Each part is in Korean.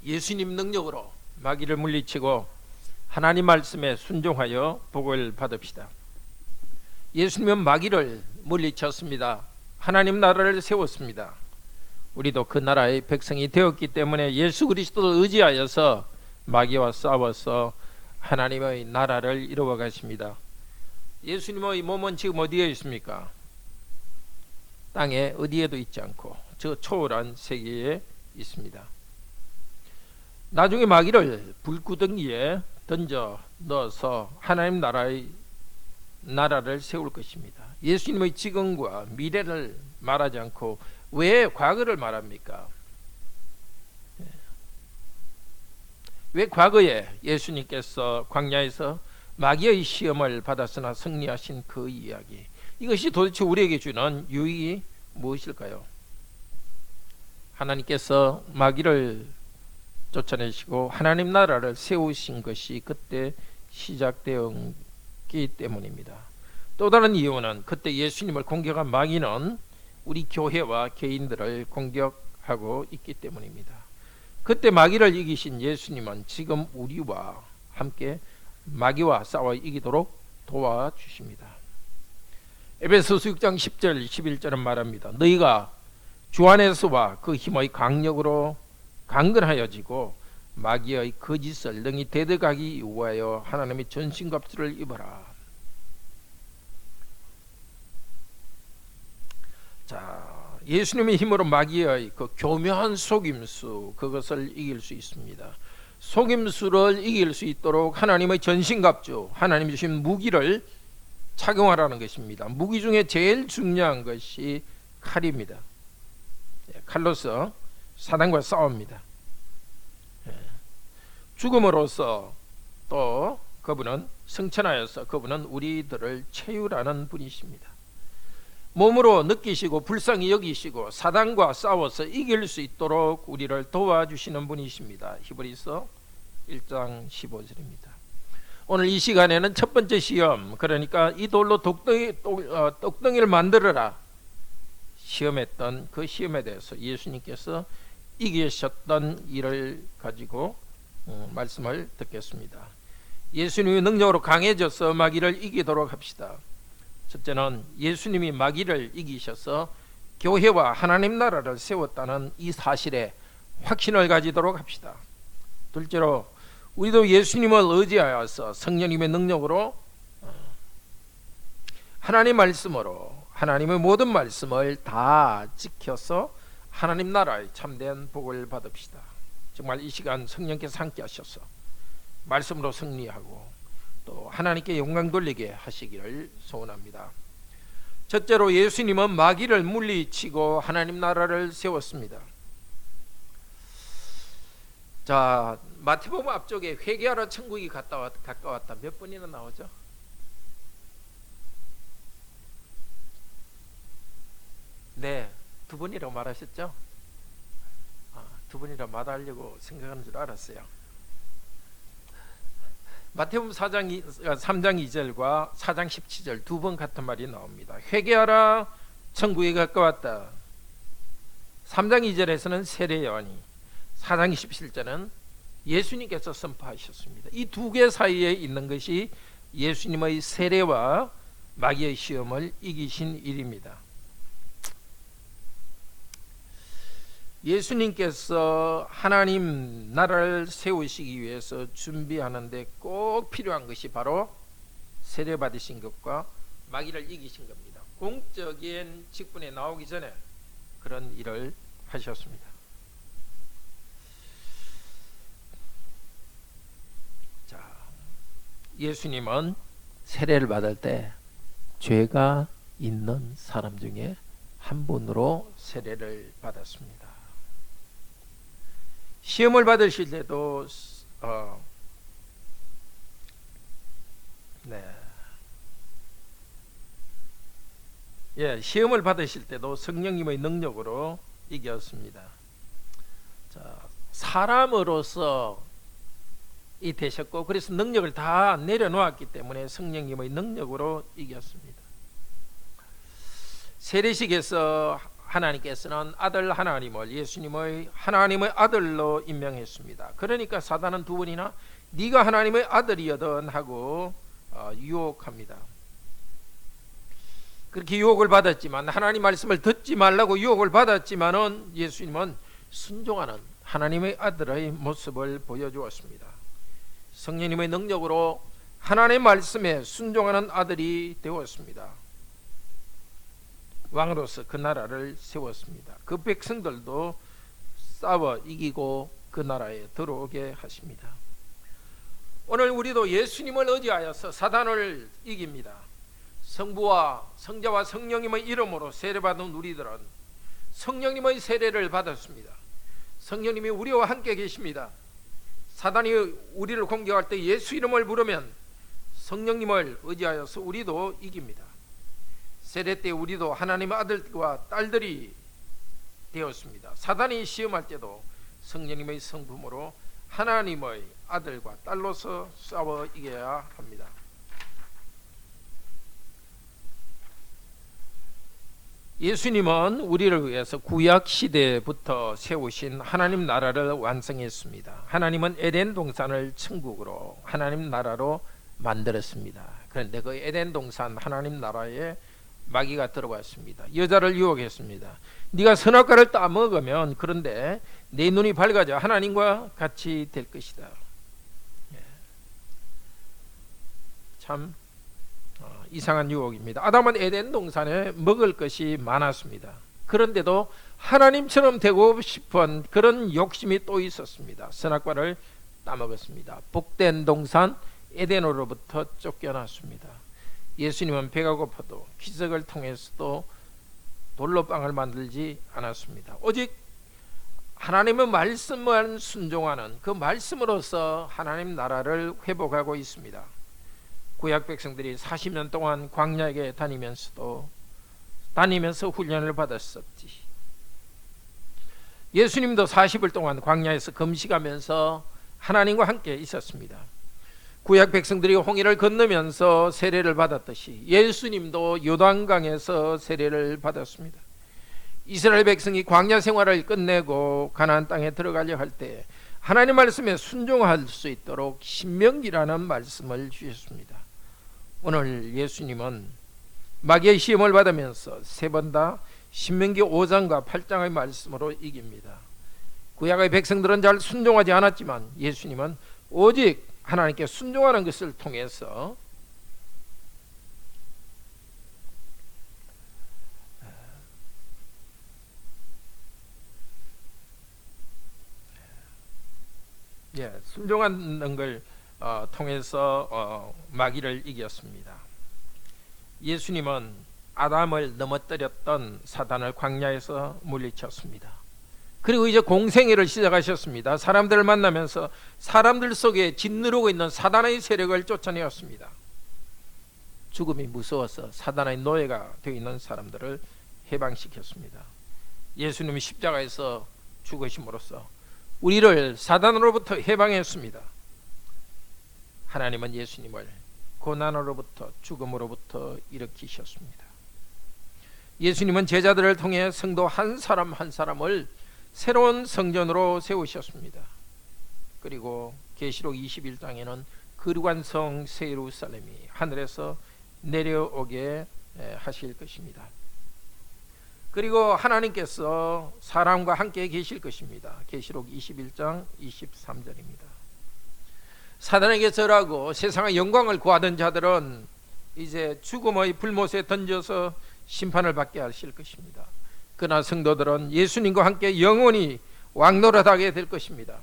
예수님 능력으로 마귀를 물리치고 하나님 말씀에 순종하여 복을 받읍시다. 예수님은 마귀를 물리쳤습니다. 하나님 나라를 세웠습니다. 우리도 그 나라의 백성이 되었기 때문에 예수 그리스도를 의지하여서 마귀와 싸워서 하나님의 나라를 이루어 가십니다. 예수님의 몸은 지금 어디에 있습니까? 땅에 어디에도 있지 않고 저 초월한 세계에 있습니다. 나중에 마귀를 불구덩이에 던져 넣어서 하나님 나라를 세울 것입니다. 예수님의 지금과 미래를 말하지 않고 왜 과거를 말합니까? 왜 과거에 예수님께서 광야에서 마귀의 시험을 받았으나 승리하신 그 이야기, 이것이 도대체 우리에게 주는 유익이 무엇일까요? 하나님께서 마귀를 쫓아내시고 하나님 나라를 세우신 것이 그때 시작되었기 때문입니다. 또 다른 이유는 그때 예수님을 공격한 마귀는 우리 교회와 개인들을 공격하고 있기 때문입니다. 그때 마귀를 이기신 예수님은 지금 우리와 함께 마귀와 싸워 이기도록 도와주십니다. 에베소서 6장 10절 11절은 말합니다. 너희가 주 안에서와 그 힘의 강력으로 강건하여지고 마귀의 거짓을 능히 대적하기 위하여 하나님의 전신갑주를 입어라. 자, 예수님의 힘으로 마귀의 그 교묘한 속임수, 그것을 이길 수 있습니다. 속임수를 이길 수 있도록 하나님의 전신갑주, 하나님이 주신 무기를 착용하라는 것입니다. 무기 중에 제일 중요한 것이 칼입니다. 칼로서 사단과 싸웁니다. 죽음으로써 또 그분은 승천하여서 그분은 우리들을 채우라는 분이십니다. 몸으로 느끼시고 불쌍히 여기시고 사단과 싸워서 이길 수 있도록 우리를 도와주시는 분이십니다. 히브리서 1장 15절입니다. 오늘 이 시간에는 첫 번째 시험, 그러니까 이 돌로 똑덩이를 만들어라 시험했던 그 시험에 대해서 예수님께서 이기셨던 일을 가지고 말씀을 듣겠습니다. 예수님의 능력으로 강해져서 마귀를 이기도록 합시다. 첫째는 예수님이 마귀를 이기셔서 교회와 하나님 나라를 세웠다는 이 사실에 확신을 가지도록 합시다. 둘째로 우리도 예수님을 의지하여서 성령님의 능력으로 하나님 말씀으로 하나님의 모든 말씀을 다 지켜서 하나님 나라의 참된 복을 받읍시다. 정말 이 시간 성령께서 함께 하셔서 말씀으로 승리하고 또 하나님께 영광 돌리게 하시기를 소원합니다. 첫째로 예수님은 마귀를 물리치고 하나님 나라를 세웠습니다. 자, 마태복음 앞쪽에 회개하라 천국이 가까웠다 몇 번이나 나오죠? 네, 두 번이라고 말하셨죠? 두 번이라고 말하려고 생각하는 줄 알았어요. 마태복음 3장 2절과 4장 17절 두 번 같은 말이 나옵니다. 회개하라 천국이 가까웠다. 3장 2절에서는 세례 요한이, 4장 27절은 예수님께서 선포하셨습니다. 이 두 개 사이에 있는 것이 예수님의 세례와 마귀의 시험을 이기신 일입니다. 예수님께서 하나님 나라를 세우시기 위해서 준비하는데 꼭 필요한 것이 바로 세례 받으신 것과 마귀를 이기신 겁니다. 공적인 직분에 나오기 전에 그런 일을 하셨습니다. 자, 예수님은 세례를 받을 때 죄가 있는 사람 중에 한 분으로 세례를 받았습니다. 시험을 받으실 때도 시험을 받으실 때도 성령님의 능력으로 이겼습니다. 자, 사람으로서 이 되셨고 그래서 능력을 다 내려놓았기 때문에 성령님의 능력으로 이겼습니다. 세례식에서 하나님께서는 아들 하나님을 예수님의 하나님의 아들로 임명했습니다. 그러니까 사단은 두 번이나 네가 하나님의 아들이여든 하고 유혹합니다. 그렇게 유혹을 받았지만, 하나님 말씀을 듣지 말라고 유혹을 받았지만은 예수님은 순종하는 하나님의 아들의 모습을 보여주었습니다. 성령님의 능력으로 하나님의 말씀에 순종하는 아들이 되었습니다. 왕으로서 그 나라를 세웠습니다. 그 백성들도 싸워 이기고 그 나라에 들어오게 하십니다. 오늘 우리도 예수님을 의지하여서 사단을 이깁니다. 성부와 성자와 성령님의 이름으로 세례받은 우리들은 성령님의 세례를 받았습니다. 성령님이 우리와 함께 계십니다. 사단이 우리를 공격할 때 예수 이름을 부르면 성령님을 의지하여서 우리도 이깁니다. 세례 때 우리도 하나님의 아들과 딸들이 되었습니다. 사단이 시험할 때도 성령님의 성품으로 하나님의 아들과 딸로서 싸워 이겨야 합니다. 예수님은 우리를 위해서 구약 시대부터 세우신 하나님 나라를 완성했습니다. 하나님은 에덴 동산을 천국으로 하나님 나라로 만들었습니다. 그런데 그 에덴 동산 하나님 나라에 마귀가 들어왔습니다. 여자를 유혹했습니다. 네가 선악과를 따먹으면 그런데 내 눈이 밝아져 하나님과 같이 될 것이다. 참 이상한 유혹입니다. 아담은 에덴 동산에 먹을 것이 많았습니다. 그런데도 하나님처럼 되고 싶은 그런 욕심이 또 있었습니다. 선악과를 따먹었습니다. 복된 동산 에덴으로부터 쫓겨났습니다. 예수님은 배가 고파도 기적을 통해서도 돌로 빵을 만들지 않았습니다. 오직 하나님의 말씀만 순종하는 그 말씀으로서 하나님 나라를 회복하고 있습니다. 구약 백성들이 40년 동안 광야에 다니면서 훈련을 받았었지. 예수님도 40일 동안 광야에서 금식하면서 하나님과 함께 있었습니다. 구약 백성들이 홍해를 건너면서 세례를 받았듯이 예수님도 요단강에서 세례를 받았습니다. 이스라엘 백성이 광야 생활을 끝내고 가나안 땅에 들어가려 할 때 하나님 말씀에 순종할 수 있도록 신명기라는 말씀을 주셨습니다. 오늘 예수님은 마귀의 시험을 받으면서 세 번 다 신명기 5장과 8장의 말씀으로 이깁니다. 구약의 백성들은 잘 순종하지 않았지만 예수님은 오직 하나님께 순종하는 것을 통해서 순종하는 걸 통해서 마귀를 이겼습니다. 예수님은 아담을 넘어뜨렸던 사단을 광야에서 물리쳤습니다. 그리고 이제 공생애를 시작하셨습니다. 사람들을 만나면서 사람들 속에 짓누르고 있는 사단의 세력을 쫓아내었습니다. 죽음이 무서워서 사단의 노예가 되어 있는 사람들을 해방시켰습니다. 예수님이 십자가에서 죽으심으로써 우리를 사단으로부터 해방했습니다. 하나님은 예수님을 고난으로부터 죽음으로부터 일으키셨습니다. 예수님은 제자들을 통해 성도 한 사람 한 사람을 새로운 성전으로 세우셨습니다. 그리고 계시록 21장에는 거룩한 성 새 예루살렘이 하늘에서 내려오게 하실 것입니다. 그리고 하나님께서 사람과 함께 계실 것입니다. 계시록 21장 23절입니다. 사단에게 절하고 세상의 영광을 구하던 자들은 이제 죽음의 불못에 던져서 심판을 받게 하실 것입니다. 그러나 성도들은 예수님과 함께 영원히 왕노릇하게 될 것입니다.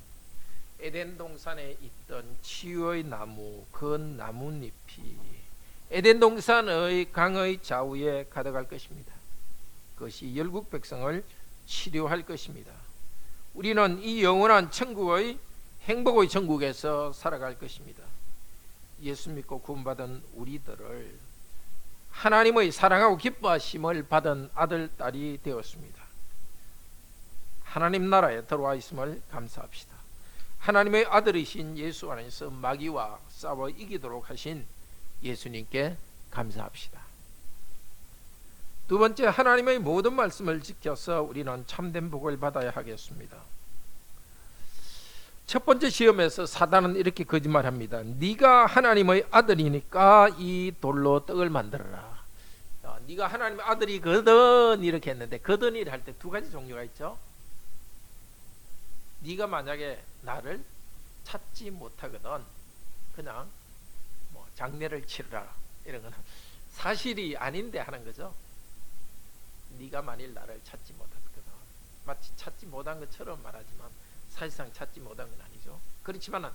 에덴 동산에 있던 치유의 나무, 그 나뭇잎이 에덴 동산의 강의 좌우에 가득할 것입니다. 그것이 열국 백성을 치료할 것입니다. 우리는 이 영원한 천국의 행복의 천국에서 살아갈 것입니다. 예수 믿고 구원받은 우리들을 하나님의 사랑하고 기뻐하심을 받은 아들, 딸이 되었습니다. 하나님 나라에 들어와 있음을 감사합시다. 하나님의 아들이신 예수 안에서 마귀와 싸워 이기도록 하신 예수님께 감사합시다. 두 번째, 하나님의 모든 말씀을 지켜서 우리는 참된 복을 받아야 하겠습니다. 첫 번째 시험에서 사단은 이렇게 거짓말합니다. 네가 하나님의 아들이니까 이 돌로 떡을 만들어라. 네가 하나님의 아들이거든 이렇게 했는데, 거든이라 할 때 두 가지 종류가 있죠. 네가 만약에 나를 찾지 못하거든 그냥 뭐 장례를 치르라, 이런 거는 사실이 아닌데 하는 거죠. 네가 만일 나를 찾지 못하거든, 마치 찾지 못한 것처럼 말하지만 사실상 찾지 못한 건 아니죠. 그렇지만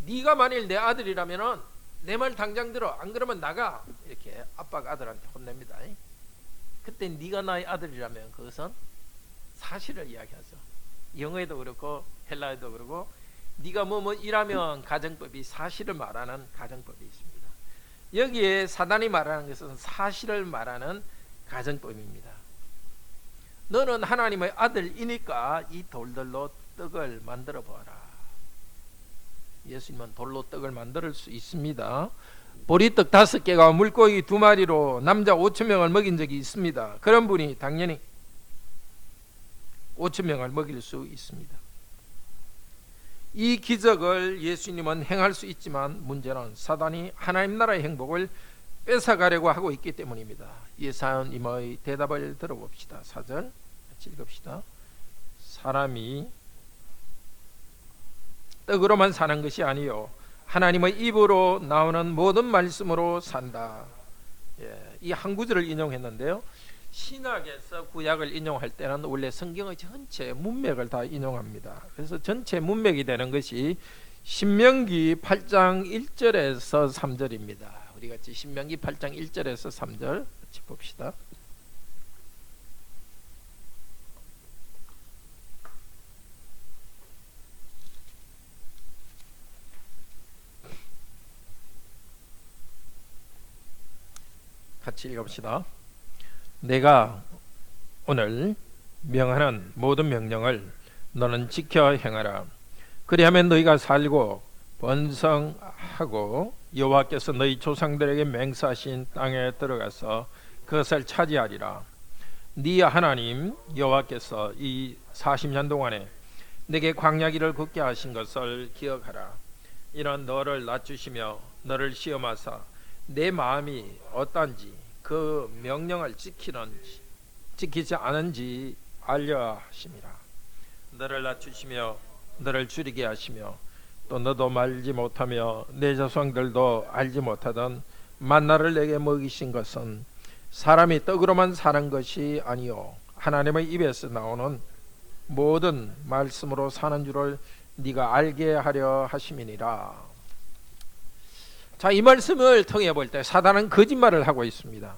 네가 만일 내 아들이라면은 내 말 당장 들어, 안 그러면 나가, 이렇게 아빠가 아들한테 혼냅니다. 그때 네가 나의 아들이라면 그것은 사실을 이야기하죠. 영어에도 그렇고 헬라어에도 그렇고 네가 뭐뭐 이라면 가정법이 사실을 말하는 가정법이 있습니다. 여기에 사단이 말하는 것은 사실을 말하는 가정법입니다. 너는 하나님의 아들이니까 이 돌들로 떡을 만들어 보아라. 예수님은 돌로 떡을 만들 수 있습니다. 보리떡 5개가 물고기 2마리로 남자 5,000명을 먹인 적이 있습니다. 그런 분이 당연히 5,000명을 먹일 수 있습니다. 이 기적을 예수님은 행할 수 있지만 문제는 사단이 하나님 나라의 행복을 뺏어가려고 하고 있기 때문입니다. 예사님의 대답을 들어봅시다. 4절 같이 읽읍시다. 사람이 떡으로만 사는 것이 아니요 하나님의 입으로 나오는 모든 말씀으로 산다. 이 한 구절을 인용했는데요, 신학에서 구약을 인용할 때는 원래 성경의 전체 문맥을 다 인용합니다. 그래서 전체 문맥이 되는 것이 신명기 8장 1절에서 3절입니다. 우리 같이 신명기 8장 1절에서 3절 같이 봅시다. 같이 읽읍시다. 내가 오늘 명하는 모든 명령을 너는 지켜 행하라. 그리하면 너희가 살고 번성하고 여호와께서 너희 조상들에게 맹세하신 땅에 들어가서 그것을 차지하리라. 네 하나님 여호와께서 이 40년 동안에 내게 광야길을 걷게 하신 것을 기억하라. 이는 너를 낮추시며 너를 시험하사 내 마음이 어떤지 그 명령을 지키지 않은지 알려 하심이라. 너를 낮추시며 너를 줄이게 하시며 또 너도 말지 못하며 내 자손들도 알지 못하던 만나를 내게 먹이신 것은 사람이 떡으로만 사는 것이 아니요 하나님의 입에서 나오는 모든 말씀으로 사는 줄을 네가 알게 하려 하심이니라. 자, 이 말씀을 통해 볼 때 사단은 거짓말을 하고 있습니다.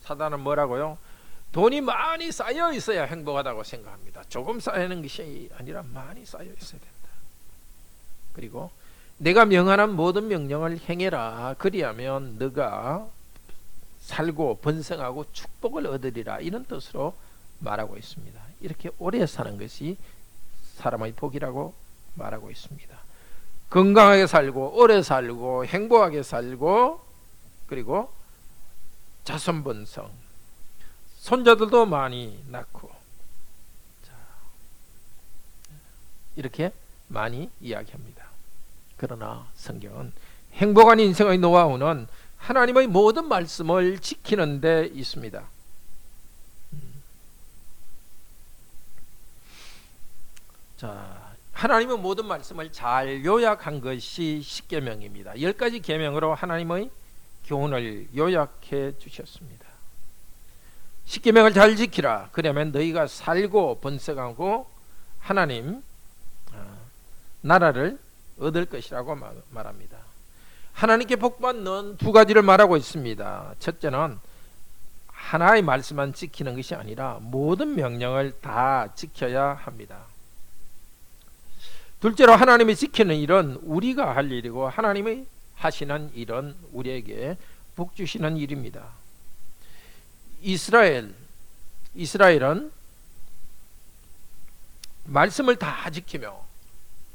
사단은 뭐라고요? 돈이 많이 쌓여 있어야 행복하다고 생각합니다. 조금 쌓이는 것이 아니라 많이 쌓여 있어야 된다. 그리고 내가 명하는 모든 명령을 행해라. 그리하면 너가 살고 번성하고 축복을 얻으리라. 이런 뜻으로 말하고 있습니다. 이렇게 오래 사는 것이 사람의 복이라고 말하고 있습니다. 건강하게 살고 오래 살고 행복하게 살고 그리고 자손번성, 손자들도 많이 낳고, 이렇게 많이 이야기합니다. 그러나 성경은 행복한 인생의 노하우는 하나님의 모든 말씀을 지키는 데 있습니다. 자, 하나님의 모든 말씀을 잘 요약한 것이 십계명입니다. 10가지 계명으로 하나님의 교훈을 요약해 주셨습니다. 십계명을 잘 지키라. 그러면 너희가 살고 번성하고 하나님 나라를 얻을 것이라고 말합니다. 하나님께 복받는 2가지를 말하고 있습니다. 첫째는 하나의 말씀만 지키는 것이 아니라 모든 명령을 다 지켜야 합니다. 둘째로 하나님이 지키는 일은 우리가 할 일이고 하나님이 하시는 일은 우리에게 복 주시는 일입니다. 이스라엘은 말씀을 다 지키며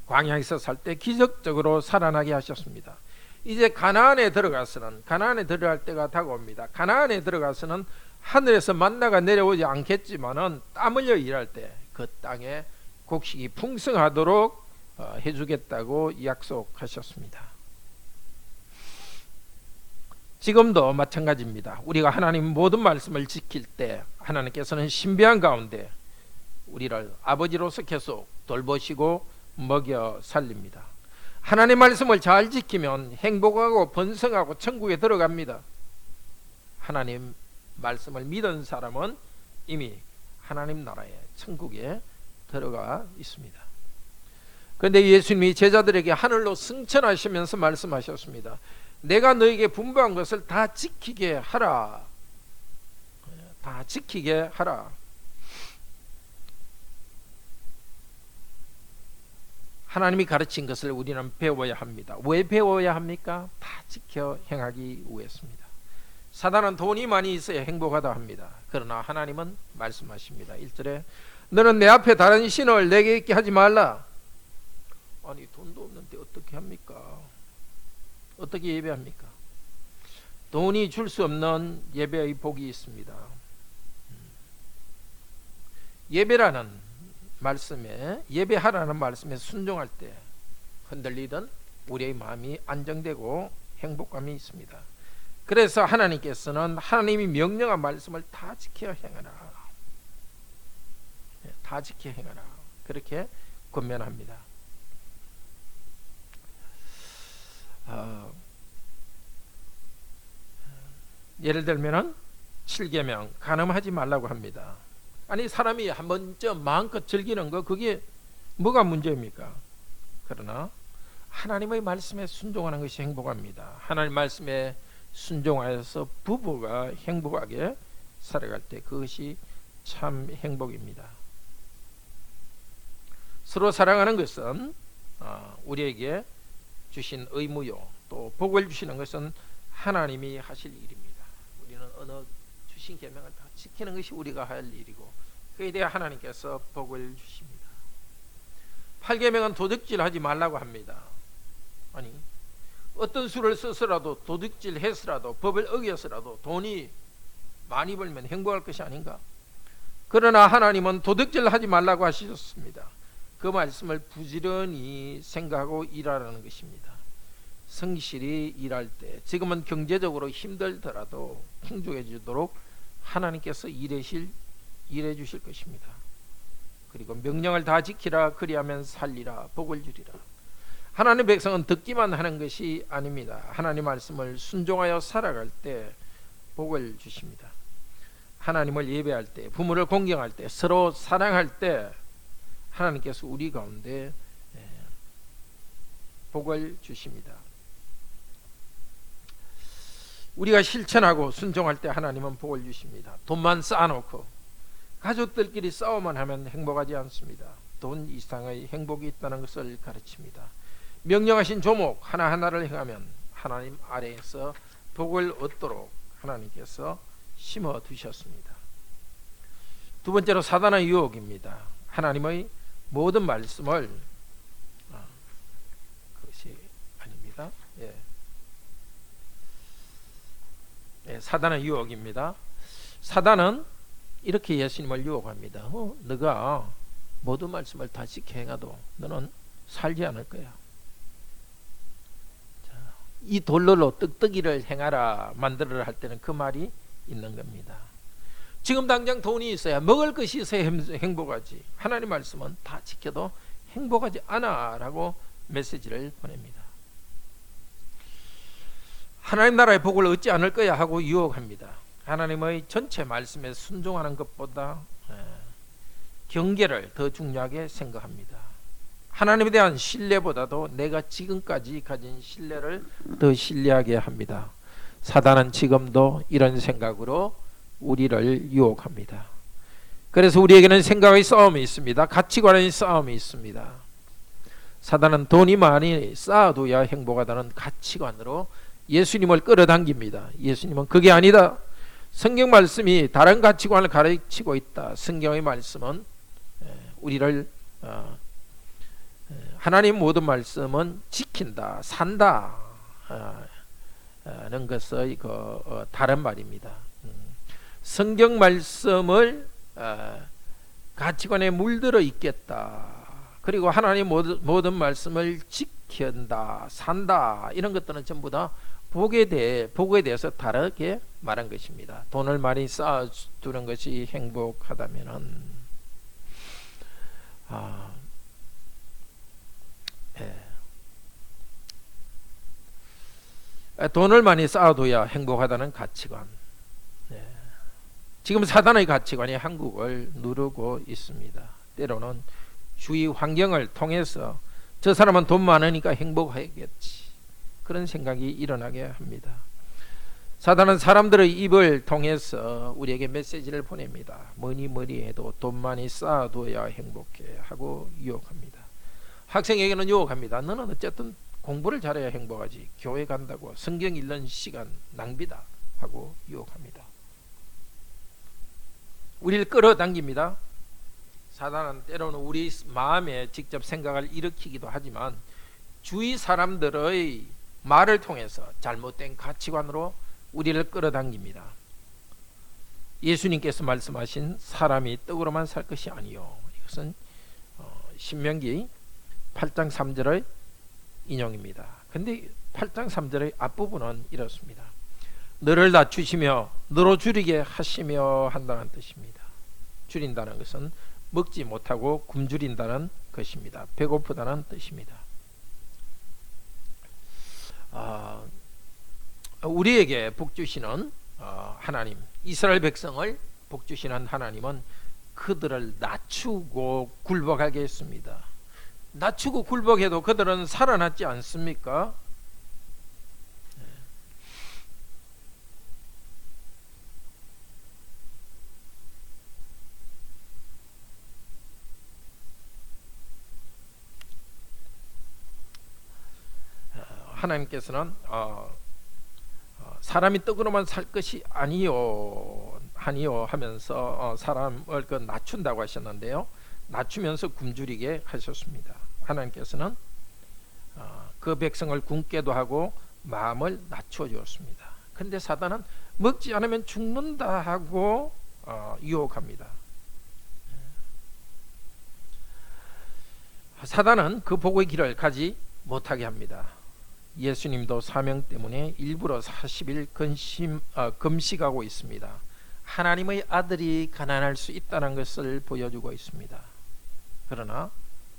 광야에서 살 때 기적적으로 살아나게 하셨습니다. 이제 가나안에 들어갈 때가 다가옵니다. 가나안에 들어가서는 하늘에서 만나가 내려오지 않겠지만은 땀 흘려 일할 때 그 땅에 곡식이 풍성하도록 해주겠다고 약속하셨습니다. 지금도 마찬가지입니다. 우리가 하나님 모든 말씀을 지킬 때 하나님께서는 신비한 가운데 우리를 아버지로서 계속 돌보시고 먹여 살립니다. 하나님 말씀을 잘 지키면 행복하고 번성하고 천국에 들어갑니다. 하나님 말씀을 믿은 사람은 이미 하나님 나라에 천국에 들어가 있습니다. 그런데 예수님이 제자들에게 하늘로 승천하시면서 말씀하셨습니다. 내가 너에게 분부한 것을 다 지키게 하라. 다 지키게 하라. 하나님이 가르친 것을 우리는 배워야 합니다. 왜 배워야 합니까? 다 지켜 행하기 위해서입니다. 사단은 돈이 많이 있어야 행복하다 합니다. 그러나 하나님은 말씀하십니다. 1절에 너는 내 앞에 다른 신을 내게 있게 하지 말라. 아니 돈도 없는데 어떻게 합니까? 어떻게 예배합니까? 돈이 줄 수 없는 예배의 복이 있습니다. 예배라는 말씀에, 예배하라는 말씀에 순종할 때 흔들리던 우리의 마음이 안정되고 행복감이 있습니다. 그래서 하나님께서는 하나님이 명령한 말씀을 다 지켜 행하라. 다 지켜 행하라. 그렇게 권면합니다. 예를 들면은 7계명 간음하지 말라고 합니다. 아니 사람이 한 번쯤 마음껏 즐기는 거 그게 뭐가 문제입니까? 그러나 하나님의 말씀에 순종하는 것이 행복합니다. 하나님 말씀에 순종하여서 부부가 행복하게 살아갈 때 그것이 참 행복입니다. 서로 사랑하는 것은 우리에게 주신 의무요, 또 복을 주시는 것은 하나님이 하실 일입니다. 우리는 어느 주신 계명을 다 지키는 것이 우리가 할 일이고 그에 대해 하나님께서 복을 주십니다. 8계명은 도둑질하지 말라고 합니다. 아니 어떤 수를 써서라도 도둑질해서라도 법을 어겨서라도 돈이 많이 벌면 행복할 것이 아닌가? 그러나 하나님은 도둑질하지 말라고 하셨습니다. 그 말씀을 부지런히 생각하고 일하라는 것입니다. 성실히 일할 때 지금은 경제적으로 힘들더라도 풍족해지도록 하나님께서 일해 주실 것입니다. 그리고 명령을 다 지키라. 그리하면 살리라. 복을 주리라. 하나님의 백성은 듣기만 하는 것이 아닙니다. 하나님 말씀을 순종하여 살아갈 때 복을 주십니다. 하나님을 예배할 때, 부모를 공경할 때, 서로 사랑할 때 하나님께서 우리 가운데 복을 주십니다. 우리가 실천하고 순종할 때 하나님은 복을 주십니다. 돈만 쌓아놓고 가족들끼리 싸움만 하면 행복하지 않습니다. 돈 이상의 행복이 있다는 것을 가르칩니다. 명령하신 조목 하나하나를 행하면 하나님 아래에서 복을 얻도록 하나님께서 심어 두셨습니다. 두 번째로 사단의 유혹입니다. 하나님의 모든 말씀을 그것이 아닙니다. 사단의 유혹입니다. 사단은 이렇게 예수님을 유혹합니다. 너가 모든 말씀을 다 지켜 행해도 너는 살지 않을 거야. 이 돌로 떡떡이를 행하라 만들어라 할 때는 그 말이 있는 겁니다. 지금 당장 돈이 있어야 먹을 것이 있어야 행복하지. 하나님 말씀은 다 지켜도 행복하지 않아 라고 메시지를 보냅니다. 하나님 나라의 복을 얻지 않을 거야 하고 유혹합니다. 하나님의 전체 말씀에 순종하는 것보다 경계를 더 중요하게 생각합니다. 하나님에 대한 신뢰보다도 내가 지금까지 가진 신뢰를 더 신뢰하게 합니다. 사단은 지금도 이런 생각으로 우리를 유혹합니다. 그래서 우리에게는 생각의 싸움이 있습니다. 가치관의 싸움이 있습니다. 사단은 돈이 많이 쌓아둬야 행복하다는 가치관으로 예수님을 끌어당깁니다. 예수님은 그게 아니다. 성경 말씀이 다른 가치관을 가르치고 있다. 성경의 말씀은 우리를 하나님 모든 말씀은 지킨다, 산다 는 것의 다른 말입니다. 성경 말씀을 가치관에 물들어 있겠다. 그리고 하나님 모든 말씀을 지킨다, 산다. 이런 것들은 전부 다 복에 대해서 다르게 말한 것입니다. 돈을 많이 쌓아두는 것이 행복하다면은 돈을 많이 쌓아둬야 행복하다는 가치관. 지금 사단의 가치관이 한국을 누르고 있습니다. 때로는 주위 환경을 통해서 저 사람은 돈 많으니까 행복하겠지, 그런 생각이 일어나게 합니다. 사단은 사람들의 입을 통해서 우리에게 메시지를 보냅니다. 뭐니 해도 돈 많이 쌓아둬야 행복해 하고 유혹합니다. 학생에게는 유혹합니다. 너는 어쨌든 공부를 잘해야 행복하지, 교회 간다고 성경 읽는 시간 낭비다 하고 유혹합니다. 우리를 끌어당깁니다. 사단은 때로는 우리 마음에 직접 생각을 일으키기도 하지만 주위 사람들의 말을 통해서 잘못된 가치관으로 우리를 끌어당깁니다. 예수님께서 말씀하신 사람이 떡으로만 살 것이 아니요, 이것은 신명기 8장 3절의 인용입니다. 근데 8장 3절의 앞부분은 이렇습니다. 너를 낮추시며 너로 줄이게 하시며 한다는 뜻입니다. 줄인다는 것은 먹지 못하고 굶주린다는 것입니다. 배고프다는 뜻입니다. 우리에게 복주시는 하나님, 이스라엘 백성을 복주시는 하나님은 그들을 낮추고 굴복하게 했습니다. 낮추고 굴복해도 그들은 살아났지 않습니까? 하나님께서는 사람이 떡으로만 살 것이 아니요 하면서 사람을 낮춘다고 하셨는데요, 낮추면서 굶주리게 하셨습니다. 하나님께서는 그 백성을 굶게도 하고 마음을 낮춰 주었습니다. 그런데 사단은 먹지 않으면 죽는다 하고 유혹합니다. 사단은 그 복의 길을 가지 못하게 합니다. 예수님도 사명 때문에 일부러 40일 금식하고 있습니다. 하나님의 아들이 가난할 수 있다는 것을 보여주고 있습니다. 그러나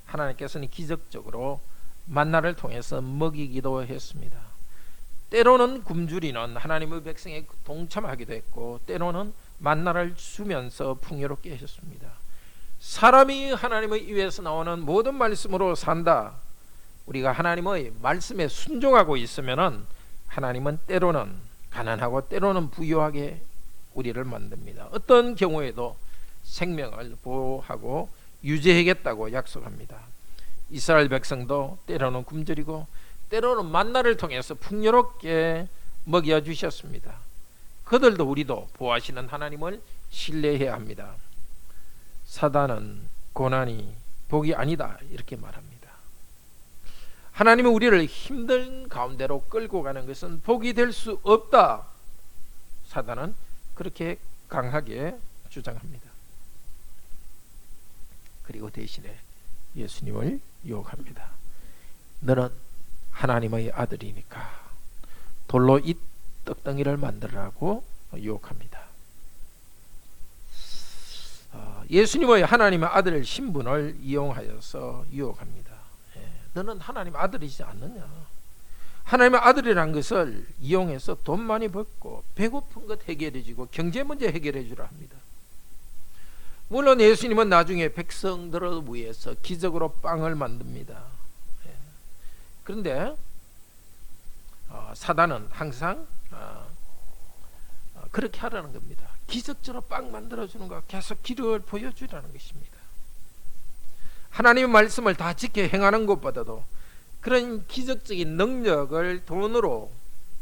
하나님께서는 기적적으로 만나를 통해서 먹이기도 했습니다. 때로는 굶주리는 하나님의 백성에 동참하기도 했고, 때로는 만나를 주면서 풍요롭게 하셨습니다. 사람이 하나님의 입에서 나오는 모든 말씀으로 산다. 우리가 하나님의 말씀에 순종하고 있으면은 하나님은 때로는 가난하고 때로는 부유하게 우리를 만듭니다. 어떤 경우에도 생명을 보호하고 유지하겠다고 약속합니다. 이스라엘 백성도 때로는 굶주리고 때로는 만나를 통해서 풍요롭게 먹여주셨습니다. 그들도 우리도 보호하시는 하나님을 신뢰해야 합니다. 사단은 고난이 복이 아니다 이렇게 말합니다. 하나님은 우리를 힘든 가운데로 끌고 가는 것은 복이 될 수 없다. 사단은 그렇게 강하게 주장합니다. 그리고 대신에 예수님을 유혹합니다. 너는 하나님의 아들이니까 돌로 이 떡덩이를 만들라고 유혹합니다. 예수님의 하나님의 아들 신분을 이용하여서 유혹합니다. 너는 하나님 아들이지 않느냐? 하나님의 아들이란 것을 이용해서 돈 많이 벌고 배고픈 것 해결해 주고 경제 문제 해결해 주라 합니다. 물론 예수님은 나중에 백성들을 위해서 기적으로 빵을 만듭니다. 그런데 사단은 항상 그렇게 하라는 겁니다. 기적적으로 빵 만들어주는 거 계속 기를 보여주라는 것입니다. 하나님의 말씀을 다 지켜 행하는 것보다도 그런 기적적인 능력을 돈으로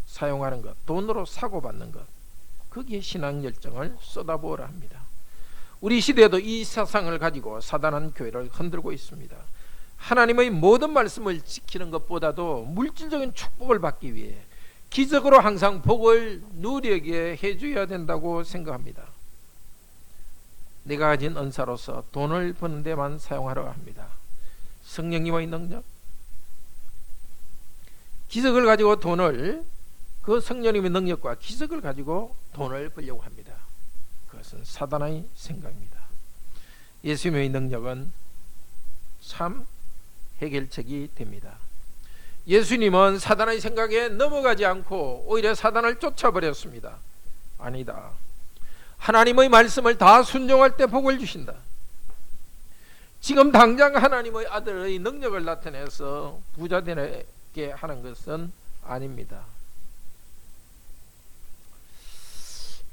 사용하는 것, 돈으로 사고받는 것, 거기에 신앙 열정을 쏟아부으라 합니다. 우리 시대에도 이 사상을 가지고 사단은 교회를 흔들고 있습니다. 하나님의 모든 말씀을 지키는 것보다도 물질적인 축복을 받기 위해 기적으로 항상 복을 누리게 해줘야 된다고 생각합니다. 내가 가진 은사로서 돈을 버는 데만 사용하려 합니다. 성령님의 능력, 기적을 가지고 돈을, 그 성령님의 능력과 기적을 가지고 돈을 벌려고 합니다. 그것은 사단의 생각입니다. 예수님의 능력은 참 해결책이 됩니다. 예수님은 사단의 생각에 넘어가지 않고 오히려 사단을 쫓아버렸습니다. 아니다. 하나님의 말씀을 다 순종할 때 복을 주신다. 지금 당장 하나님의 아들의 능력을 나타내서 부자 되게 하는 것은 아닙니다.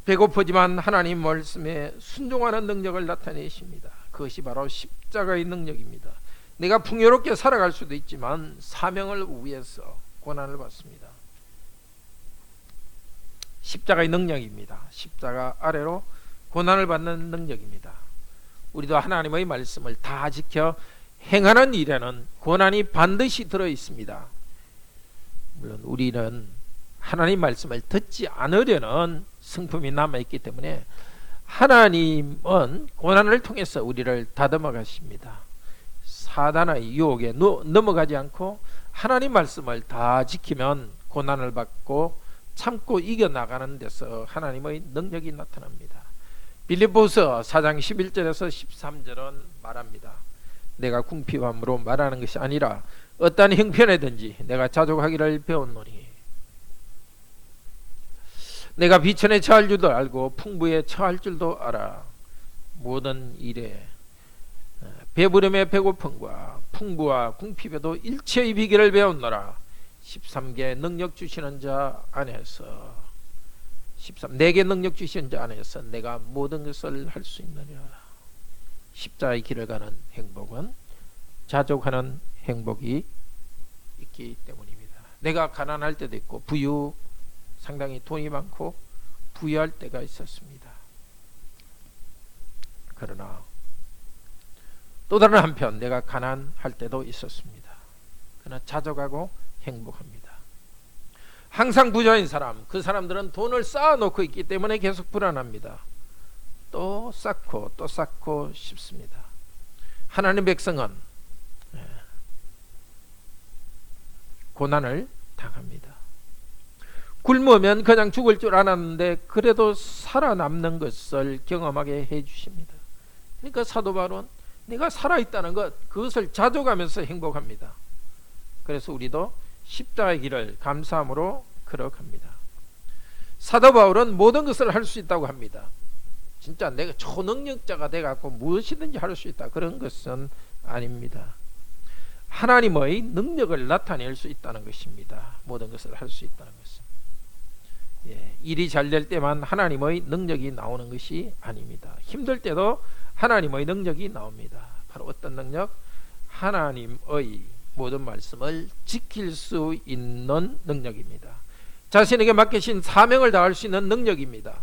배고프지만 하나님 말씀에 순종하는 능력을 나타내십니다. 그것이 바로 십자가의 능력입니다. 내가 풍요롭게 살아갈 수도 있지만 사명을 위해서 고난을 받습니다. 십자가의 능력입니다. 십자가 아래로 고난을 받는 능력입니다. 우리도 하나님의 말씀을 다 지켜 행하는 일에는 고난이 반드시 들어 있습니다. 물론 우리는 하나님 말씀을 듣지 않으려는 성품이 남아있기 때문에 하나님은 고난을 통해서 우리를 다듬어 가십니다. 사단의 유혹에 넘어가지 않고 하나님 말씀을 다 지키면 고난을 받고 참고 이겨나가는 데서 하나님의 능력이 나타납니다. 빌립보서 4장 11절에서 13절은 말합니다. 내가 궁핍함으로 말하는 것이 아니라 어떠한 형편에든지 내가 자족하기를 배웠노니 내가 비천에 처할 줄도 알고 풍부에 처할 줄도 알아. 모든 일에 배부름의 배고픔과 풍부와 궁핍에도 일체의 비결을 배웠노라. 13개 능력 주시는 자 안에서 4개 능력 주시는 자 안에서 내가 모든 것을 할 수 있느니라. 십자가의 길을 가는 행복은 자족하는 행복이 있기 때문입니다. 내가 가난할 때도 있고 상당히 돈이 많고 부유할 때가 있었습니다. 그러나 또 다른 한편 내가 가난할 때도 있었습니다. 그러나 자족하고 행복합니다. 항상 부자인 사람, 그 사람들은 돈을 쌓아놓고 있기 때문에 계속 불안합니다. 또 쌓고 또 쌓고 싶습니다. 하나님 백성은 고난을 당합니다. 굶으면 그냥 죽을 줄 알았는데 그래도 살아남는 것을 경험하게 해주십니다. 그러니까 사도 바울은 내가 살아있다는 것, 그것을 자족하면서 행복합니다. 그래서 우리도 십자가의 길을 감사함으로 걸어갑니다. 사도 바울은 모든 것을 할 수 있다고 합니다. 진짜 내가 초능력자가 돼갖고 무엇이든지 할 수 있다, 그런 것은 아닙니다. 하나님의 능력을 나타낼 수 있다는 것입니다. 모든 것을 할 수 있다는 것은. 일이 잘 될 때만 하나님의 능력이 나오는 것이 아닙니다. 힘들 때도 하나님의 능력이 나옵니다. 바로 어떤 능력? 하나님의 모든 말씀을 지킬 수 있는 능력입니다. 자신에게 맡기신 사명을 다할 수 있는 능력입니다.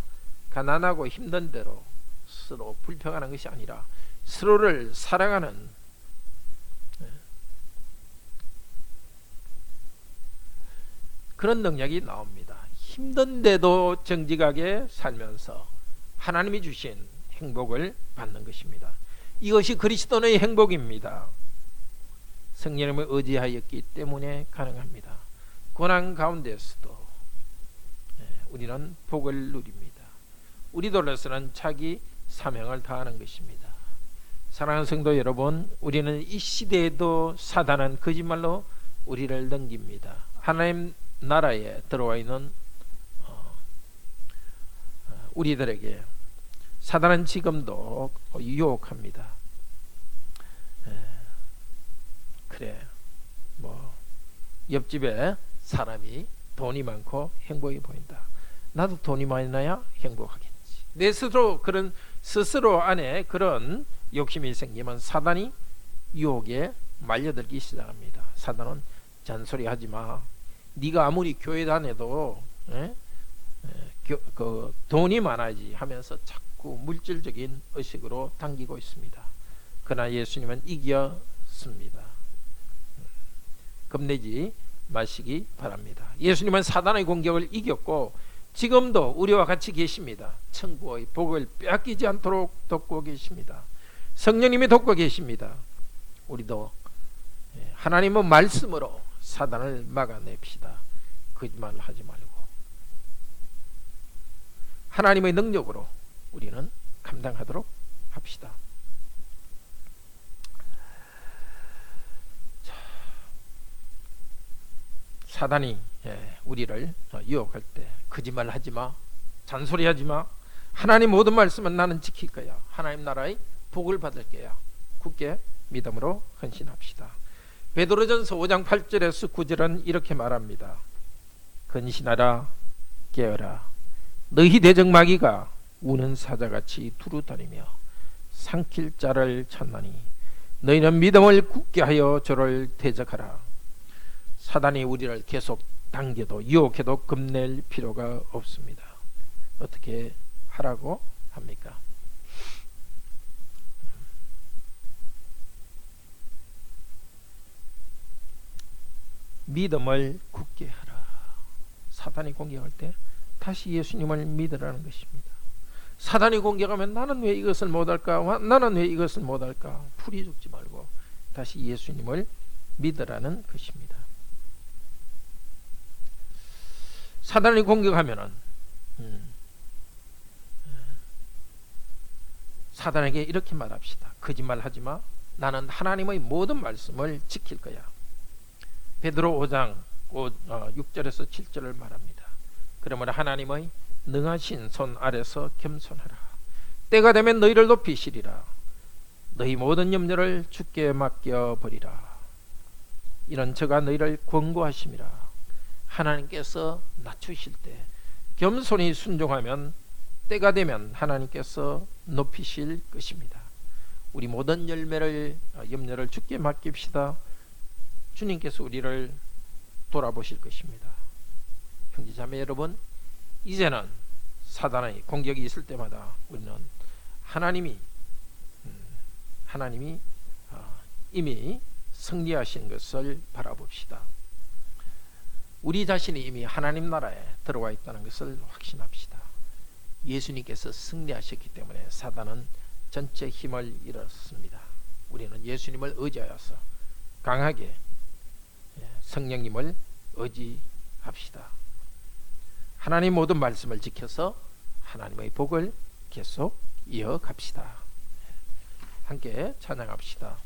가난하고 힘든 대로 서로 불평하는 것이 아니라 서로를 사랑하는 그런 능력이 나옵니다. 힘든데도 정직하게 살면서 하나님이 주신 행복을 받는 것입니다. 이것이 그리스도의 행복입니다. 성령님을 의지하였기 때문에 가능합니다. 고난 가운데서도 우리는 복을 누립니다. 우리들로서는 자기 사명을 다하는 것입니다. 사랑하는 성도 여러분, 우리는 이 시대에도 사단은 거짓말로 우리를 넘깁니다. 하나님 나라에 들어와 있는 우리들에게 사단은 지금도 유혹합니다. 그래, 옆집에 사람이 돈이 많고 행복해 보인다. 나도 돈이 많이 나야 행복하겠지. 내 스스로 안에 그런 욕심이 생기면 사단이 유혹에 말려들기 시작합니다. 사단은 잔소리하지 마. 네가 아무리 교회 다녀도 돈이 많아야지 하면서 자꾸 물질적인 의식으로 당기고 있습니다. 그러나 예수님은 이겼습니다. 겁내지 마시기 바랍니다. 예수님은 사단의 공격을 이겼고 지금도 우리와 같이 계십니다. 천국의 복을 빼앗기지 않도록 돕고 계십니다. 성령님이 돕고 계십니다. 우리도 하나님의 말씀으로 사단을 막아냅시다. 거짓말 하지 말고 하나님의 능력으로 우리는 감당하도록 합시다. 사단이 우리를 유혹할 때 거짓말 하지 마, 잔소리 하지 마, 하나님 모든 말씀은 나는 지킬 거야, 하나님 나라의 복을 받을 거야, 굳게 믿음으로 헌신합시다. 베드로전서 5장 8절에서 9절은 이렇게 말합니다. 근신하라, 깨어라. 너희 대적마귀가 우는 사자같이 두루다니며 삼킬 자를 찾나니 너희는 믿음을 굳게 하여 저를 대적하라. 사단이 우리를 계속 당겨도 유혹해도 겁낼 필요가 없습니다. 어떻게 하라고 합니까? 믿음을 굳게 하라. 사단이 공격할 때 다시 예수님을 믿으라는 것입니다. 사단이 공격하면 나는 왜 이것을 못할까? 나는 왜 이것을 못할까? 풀이 죽지 말고 다시 예수님을 믿으라는 것입니다. 사단이 공격하면은 사단에게 이렇게 말합시다. 거짓말하지 마. 나는 하나님의 모든 말씀을 지킬 거야. 베드로 5장 6절에서 7절을 말합니다. 그러므로 하나님의 능하신 손 아래서 겸손하라. 때가 되면 너희를 높이시리라. 너희 모든 염려를 주께 맡겨버리라. 이런 저가 너희를 권고하심이라. 하나님께서 낮추실 때 겸손히 순종하면 때가 되면 하나님께서 높이실 것입니다. 우리 모든 염려를 주께 맡깁시다. 주님께서 우리를 돌아보실 것입니다. 형제자매 여러분, 이제는 사단의 공격이 있을 때마다 우리는 하나님이 이미 승리하신 것을 바라봅시다. 우리 자신이 이미 하나님 나라에 들어와 있다는 것을 확신합시다. 예수님께서 승리하셨기 때문에 사단은 전체 힘을 잃었습니다. 우리는 예수님을 의지하여서 강하게 성령님을 의지합시다. 하나님 모든 말씀을 지켜서 하나님의 복을 계속 이어갑시다. 함께 찬양합시다.